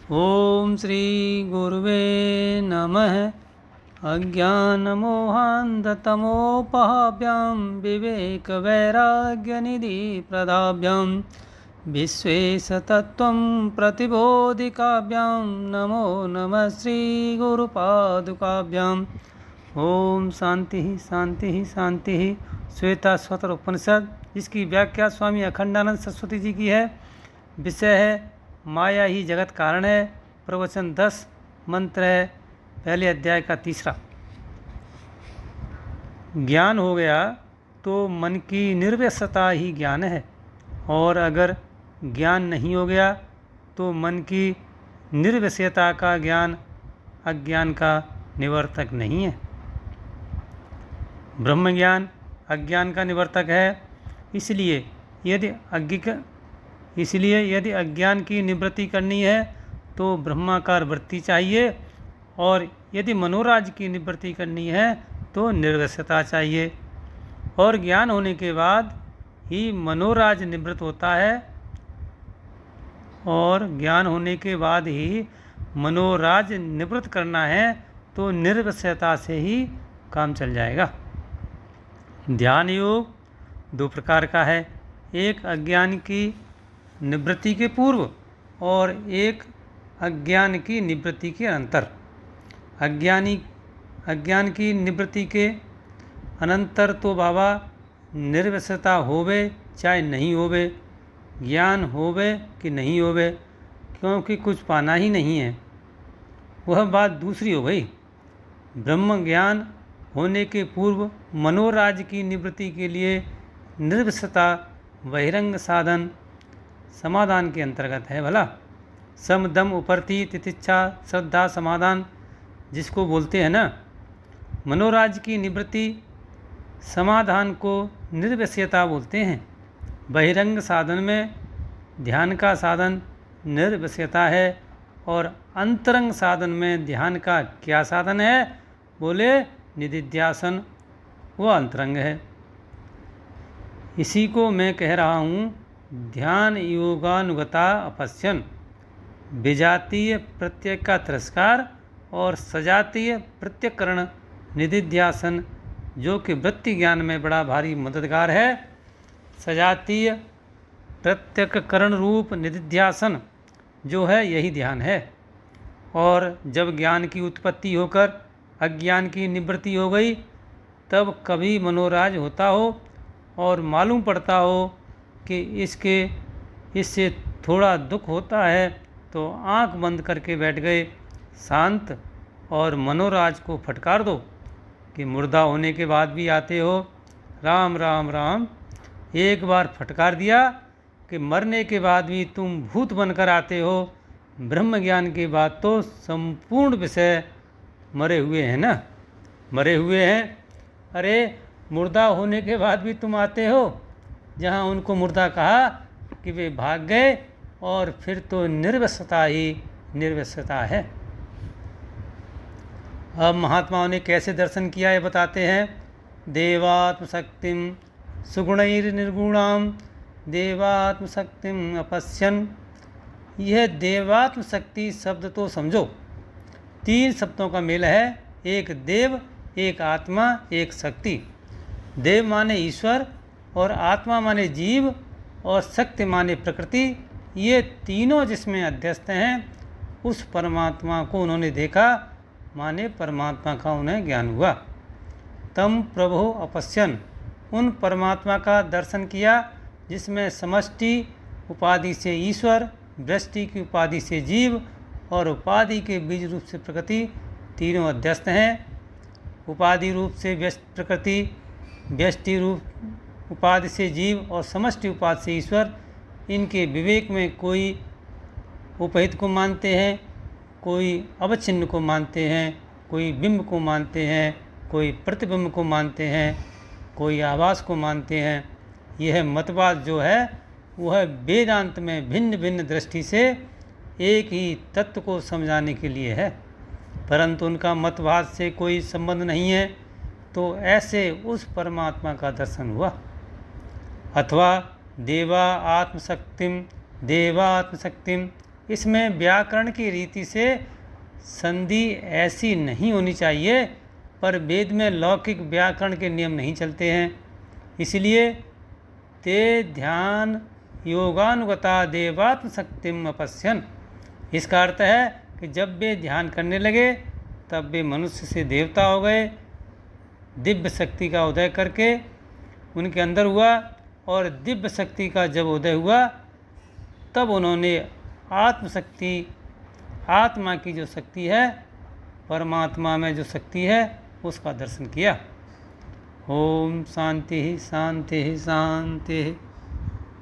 ओम श्री गुरुवे नमः। अज्ञानमोहान्धतमोपहाभ्यां विवेकवैराग्यनिधिप्रदाभ्यां विश्वेशतत्त्वं प्रतिबोधिकाभ्यां नमो नमः श्रीगुरुपादुकाभ्याम्। ओम शांति शांति शांति। श्वेताश्वतर उपनिषद, इसकी व्याख्या स्वामी अखंडानंद सरस्वती जी की है। विषय है माया ही जगत कारण है। प्रवचन 10, मंत्र है पहले अध्याय का 3। ज्ञान हो गया तो मन की निर्व्यस्तता ही ज्ञान है, और अगर ज्ञान नहीं हो गया तो मन की निर्विषयता का ज्ञान अज्ञान का निवर्तक नहीं है। ब्रह्म ज्ञान अज्ञान का निवर्तक है। इसलिए यदि अज्ञान की निवृत्ति करनी है तो ब्रह्माकार वृत्ति चाहिए, और यदि मनोराज की निवृत्ति करनी है तो निर्विषयता चाहिए। और ज्ञान होने के बाद ही मनोराज निवृत्त होता है, और ज्ञान होने के बाद ही मनोराज निवृत्त करना है तो निर्विषयता से ही काम चल जाएगा। ध्यान योग 2 प्रकार का है, एक अज्ञान की निवृत्ति के पूर्व और एक अज्ञान की निवृत्ति के अनंतर। अज्ञान की निवृत्ति के अनंतर तो बाबा निर्विषयता होवे चाहे नहीं होवे, ज्ञान होवे कि नहीं होवे, क्योंकि कुछ पाना ही नहीं है, वह बात दूसरी हो गई। ब्रह्म ज्ञान होने के पूर्व मनोराज की निवृत्ति के लिए निर्विषयता बहिरंग साधन समाधान के अंतर्गत है। भला सम दम उपरति तितिच्छा श्रद्धा समाधान जिसको बोलते हैं ना, मनोराज की निवृत्ति समाधान को निर्विषयता बोलते हैं। बहिरंग साधन में ध्यान का साधन निर्विषयता है, और अंतरंग साधन में ध्यान का क्या साधन है? बोले निधिध्यासन, वह अंतरंग है। इसी को मैं कह रहा हूँ, ध्यान योगानुगता अपश्यन, विजातीय प्रत्यय का तिरस्कार और सजातीय प्रत्यकरण निधिध्यासन, जो कि वृत्ति ज्ञान में बड़ा भारी मददगार है। सजातीय प्रत्यकरण रूप निधिध्यासन जो है यही ध्यान है। और जब ज्ञान की उत्पत्ति होकर अज्ञान की निवृत्ति हो गई, तब कभी मनोराज होता हो और मालूम पड़ता हो कि इससे थोड़ा दुख होता है, तो आंख बंद करके बैठ गए शांत, और मनोराज को फटकार दो कि मुर्दा होने के बाद भी आते हो, राम राम राम। एक बार फटकार दिया कि मरने के बाद भी तुम भूत बनकर आते हो। ब्रह्म ज्ञान के बाद तो संपूर्ण विषय मरे हुए हैं ना, मरे हुए हैं। अरे मुर्दा होने के बाद भी तुम आते हो, जहाँ उनको मुर्दा कहा कि वे भाग गए, और फिर तो निर्विषयता ही निर्विषयता है। अब महात्माओं ने कैसे दर्शन किया ये बताते हैं। देवात्मशक्तिम सुगुणैर्निर्गुणाम देवात्मशक्तिम अपश्यन। यह देवात्मशक्ति शब्द तो समझो 3 शब्दों का मेल है, एक देव, एक आत्मा, एक शक्ति। देव माने ईश्वर, और आत्मा माने जीव, और शक्ति माने प्रकृति। ये तीनों जिसमें अध्यस्त हैं, उस परमात्मा को उन्होंने देखा, माने परमात्मा का उन्हें ज्ञान हुआ। तम प्रभो अपश्यन, उन परमात्मा का दर्शन किया जिसमें समष्टि उपाधि से ईश्वर, वृष्टि की उपाधि से जीव, और उपाधि के बीज रूप से प्रकृति तीनों अध्यस्त हैं। उपाधि रूप से प्रकृति, व्यष्टि रूप उपाधि से जीव, और समष्टि उपाधि से ईश्वर। इनके विवेक में कोई उपहित को मानते हैं, कोई अवच्छिन्न को मानते हैं, कोई बिंब को मानते हैं, कोई प्रतिबिंब को मानते हैं, कोई आभास को मानते हैं। यह मतवाद जो है वह वेदांत में भिन्न भिन्न दृष्टि से एक ही तत्व को समझाने के लिए है, परंतु उनका मतवाद से कोई संबंध नहीं है। तो ऐसे उस परमात्मा का दर्शन हुआ। अथवा देवा आत्मशक्तिम इसमें व्याकरण की रीति से संधि ऐसी नहीं होनी चाहिए, पर वेद में लौकिक व्याकरण के नियम नहीं चलते हैं। इसलिए ते ध्यान योगानुगता देवात्म शक्तिम अपश्यन, इसका अर्थ है कि जब वे ध्यान करने लगे तब वे मनुष्य से देवता हो गए। दिव्य शक्ति का उदय करके उनके अंदर हुआ, और दिव्य शक्ति का जब उदय हुआ तब उन्होंने आत्मशक्ति, आत्मा की जो शक्ति है, परमात्मा में जो शक्ति है, उसका दर्शन किया। ओम शांति शांति शांति।